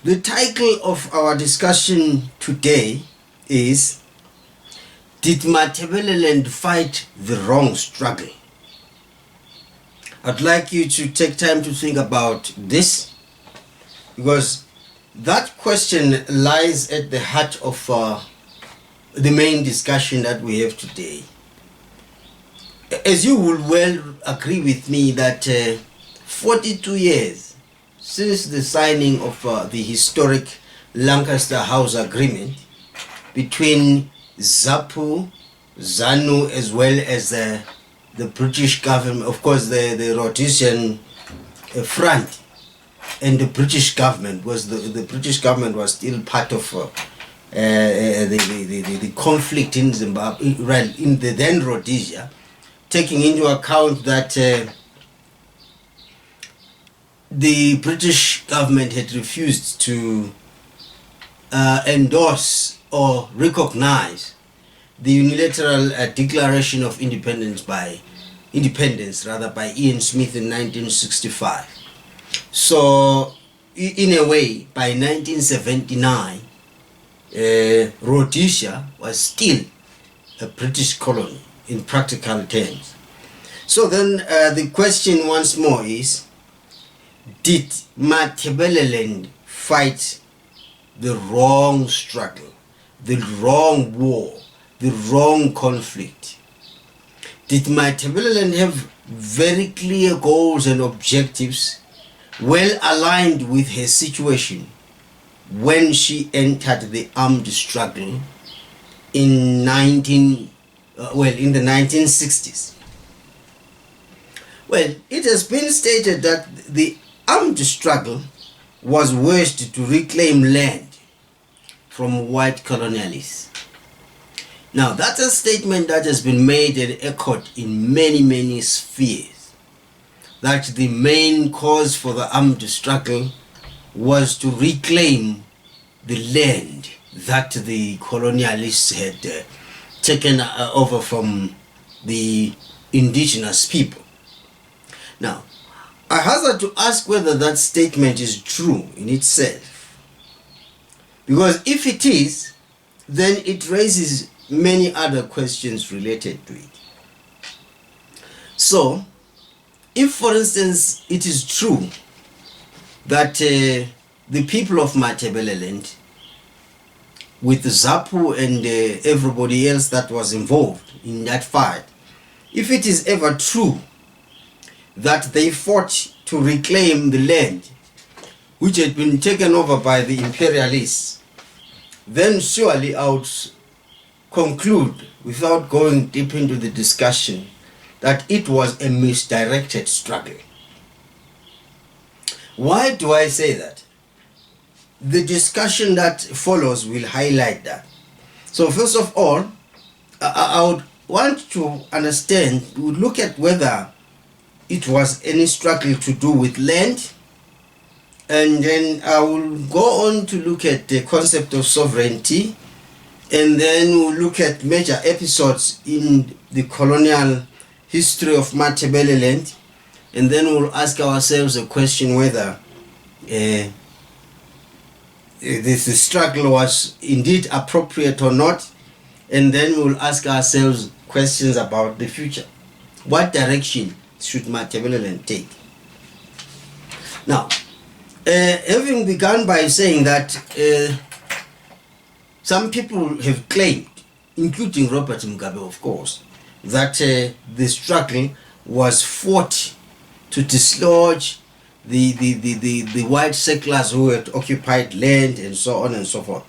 The title of our discussion today is Did Matabeleland Fight the Wrong Struggle? I'd like you to take time to think about this, because that question lies at the heart of the main discussion that we have today. As you will well agree with me that 42 years since the signing of the historic Lancaster House agreement between ZAPU, ZANU, as well as the British government, of course the Rhodesian front, and the British government, the British government was still part of the conflict in Zimbabwe, right, in the then Rhodesia, taking into account that the British government had refused to endorse or recognize the unilateral declaration of independence by Ian Smith in 1965. So in a way, by 1979, Rhodesia was still a British colony in practical terms. So then the question once more is, did Matabeleland fight the wrong struggle, the wrong war, the wrong conflict? Did Matabeleland have very clear goals and objectives, well aligned with her situation, when she entered the armed struggle in the 1960s? Well, it has been stated that the armed struggle was waged to reclaim land from white colonialists. Now, that's a statement that has been made and echoed in many spheres, that the main cause for the armed struggle was to reclaim the land that the colonialists had taken over from the indigenous people. Now, I hazard to ask whether that statement is true in itself, because if it is, then it raises many other questions related to it. So, if for instance it is true that the people of Matabeleland, with ZAPU and everybody else that was involved in that fight, if it is ever true that they fought to reclaim the land which had been taken over by the imperialists, then surely I would conclude, without going deep into the discussion, that it was a misdirected struggle. Why do I say that? The discussion that follows will highlight that. So first of all, I would want to understand, we would look at whether it was any struggle to do with land, and then I will go on to look at the concept of sovereignty, and then we'll look at major episodes in the colonial history of Matabeleland, and then we'll ask ourselves a question whether this struggle was indeed appropriate or not, and then we'll ask ourselves questions about the future. What direction should Matabeleland take? Now, having begun by saying that some people have claimed, including Robert Mugabe of course, that the struggle was fought to dislodge the white settlers who had occupied land and so on and so forth.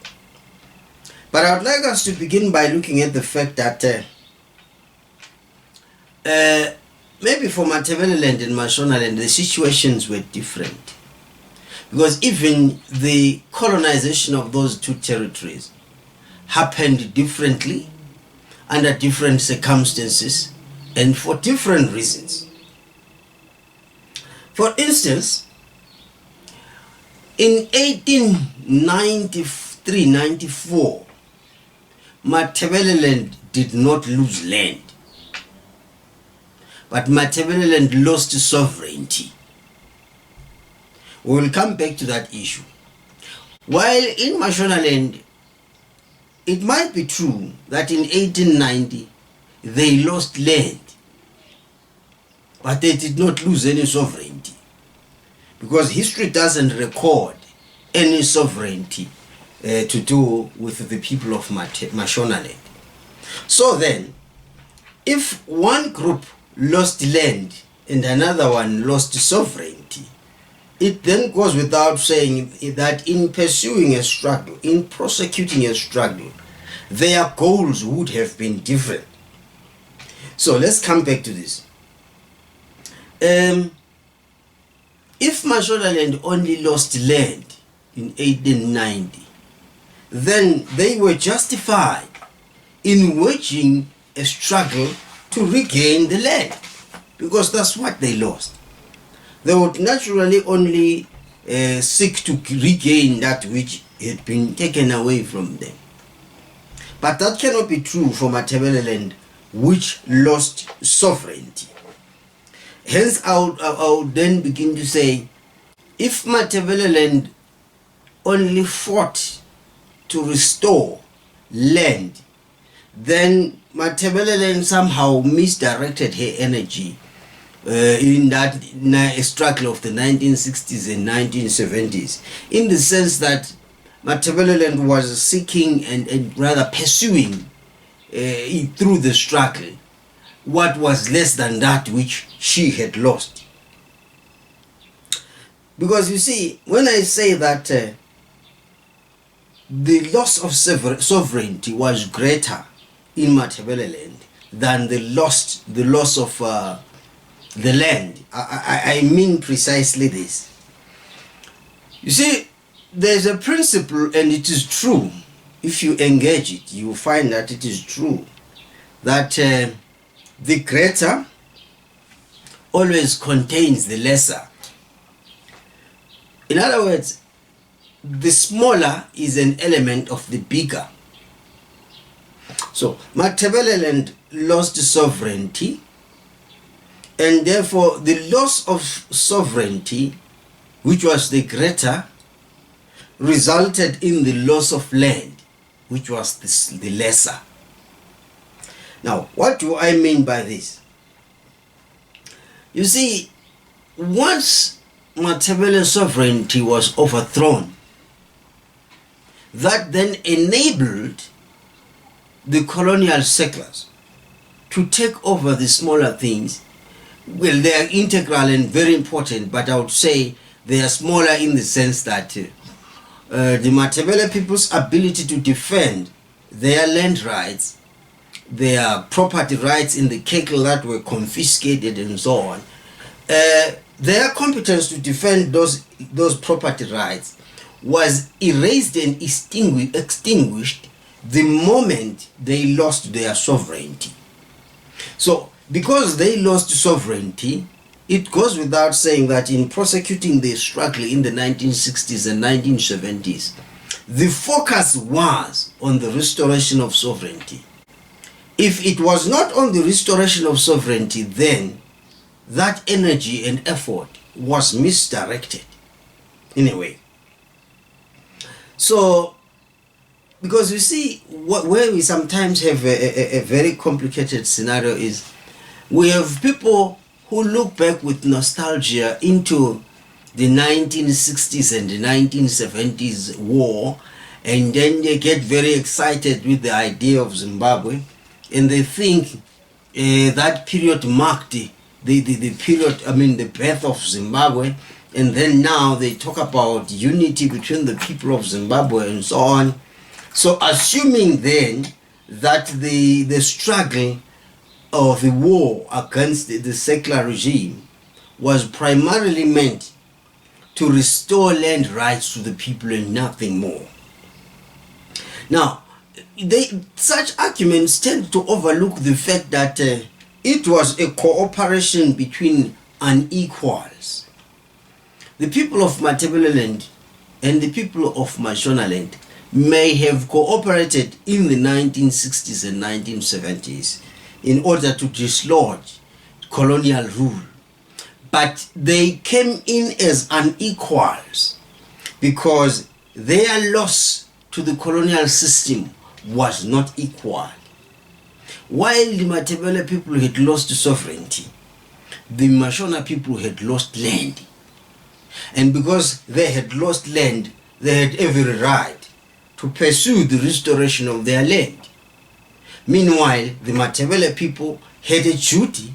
But I would like us to begin by looking at the fact that maybe for Matabeleland and Mashonaland the situations were different, because even the colonization of those two territories happened differently, under different circumstances, and for different reasons. For instance, in 1893-94, Matabeleland did not lose land, but Matabeleland lost sovereignty. We will come back to that issue. While in Mashonaland, it might be true that in 1890 they lost land, but they did not lose any sovereignty, because history doesn't record any sovereignty to do with the people of Mashonaland. So then, if one group lost land and another one lost sovereignty, it then goes without saying that in pursuing a struggle, in prosecuting a struggle, their goals would have been different. So let's come back to this. If Mashonaland only lost land in 1890, then they were justified in waging a struggle to regain the land, because that's what they lost. They would naturally only seek to regain that which had been taken away from them. But that cannot be true for Matabeleland, which lost sovereignty. Hence, I would then begin to say, if Matabeleland only fought to restore land, then Matabeleland somehow misdirected her energy in that struggle of the 1960s and 1970s, in the sense that Matabeleland was seeking and rather pursuing through the struggle what was less than that which she had lost. Because you see, when I say that the loss of sovereignty was greater in Matabeleland than the loss of the land, I mean precisely this. You see, there's a principle, and it is true. If you engage it, you will find that it is true, that the greater always contains the lesser. In other words, the smaller is an element of the bigger. So Matabeleland lost sovereignty, and therefore the loss of sovereignty, which was the greater, resulted in the loss of land, which was the lesser. Now, what do I mean by this? You see, once Matabele's sovereignty was overthrown, that then enabled the colonial settlers to take over the smaller things. Well, they are integral and very important, but I would say they are smaller in the sense that the Matabele people's ability to defend their land rights, their property rights in the cattle that were confiscated and so on, their competence to defend those property rights was erased and extinguished the moment they lost their sovereignty. So, because they lost sovereignty, it goes without saying that in prosecuting the struggle in the 1960s and 1970s, the focus was on the restoration of sovereignty. If it was not on the restoration of sovereignty, then that energy and effort was misdirected in a way. So, because you see, where we sometimes have a very complicated scenario is, we have people who look back with nostalgia into the 1960s and the 1970s war, and then they get very excited with the idea of Zimbabwe, and they think that period marked the period, the birth of Zimbabwe, and then now they talk about unity between the people of Zimbabwe and so on. So assuming then that the struggle of the war against the secular regime was primarily meant to restore land rights to the people and nothing more. Now, such arguments tend to overlook the fact that it was a cooperation between unequals. The people of Matabeleland and the people of Mashonaland may have cooperated in the 1960s and 1970s in order to dislodge colonial rule, but they came in as unequals because their loss to the colonial system was not equal. While the Matabele people had lost sovereignty, the Mashona people had lost land. And because they had lost land, they had every right to pursue the restoration of their land. Meanwhile, the Matabele people had a duty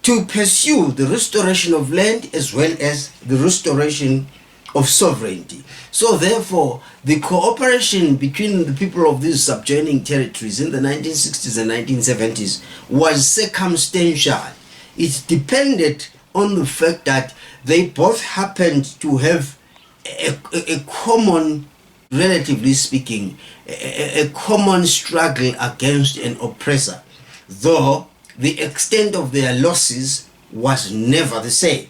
to pursue the restoration of land as well as the restoration of sovereignty. So therefore, the cooperation between the people of these subjoining territories in the 1960s and 1970s was circumstantial. It depended on the fact that they both happened to have a common, relatively speaking, a common struggle against an oppressor, though the extent of their losses was never the same.